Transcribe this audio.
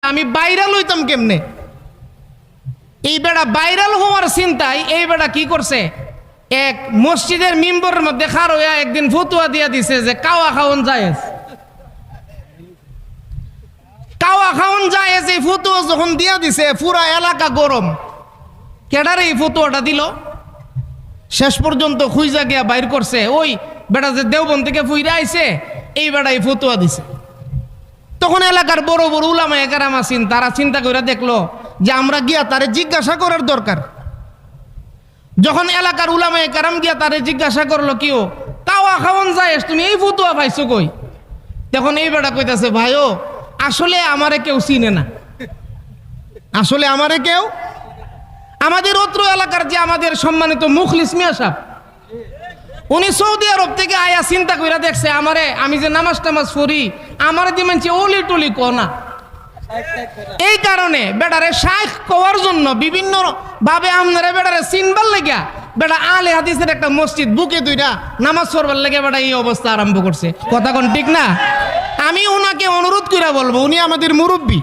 আমি ভাইরাল হইতাম কেমনে? এই বেড়া ভাইরাল হওয়ার চিন্তায় এই বেড়া কি করছে, এক মসজিদের মিম্বরের মধ্যে খার হইয়া একদিন ফতুয়া দিয়া দিছে যে কাওয়া খাওয়ান জায়েজ। কাওয়া খাওয়ান জায়েজ এই ফতুয়া যখন দিয়া দিছে পুরা এলাকা গরম। কেডারে এই ফতুয়াটা দিল? শেষ পর্যন্ত খুঁজা গিয়া বাইর করছে ওই বেটা যে দেওবন থেকে ফুইরা আইছে, এই বেটা এই ফতুয়া দিছে। তখন এলাকার বড় বড় উলামায়ে কেরাম আছেন, তারা চিন্তা করে দেখলো যে আমরা গিয়া তারে জিজ্ঞাসা করার দরকার। যখন এলাকার উলামায়ে কেরাম গিয়া তারে জিজ্ঞাসা করলো, কিও কাওয়া খাওয়ান জায়েজ, তুমি এই ফতুয়া পাইছো কই? তখন এই বেটা কইতাছে, ভাইও আসলে আমারে কেউ চিনে না, আসলে আমারে কেউ, আমাদের অত্র এলাকার যে আমাদের সম্মানিত মুখলিস মিয়া সাহেব, উনি সৌদি আরব থেকে আয়া চিন্তা কইরা দেখছে আমারে, আমি যে নামাজ টামাজ পড়ি আমারে দিয়ে মানছে অলি টলি কোনা। এই কারণে বেটারে শাইখ কওয়ার জন্য বিভিন্ন ভাবে আপনারা বেটারে চিনবার লেগা বেটা আলে হাদিসের একটা মসজিদ বুকে দুইটা নামাজ পড়বার লেগে বেটা এই অবস্থা আরম্ভ করছে। কথা কোন ঠিক না? আমি ওনাকে অনুরোধ করে বলবো, উনি আমাদের মুরব্বী,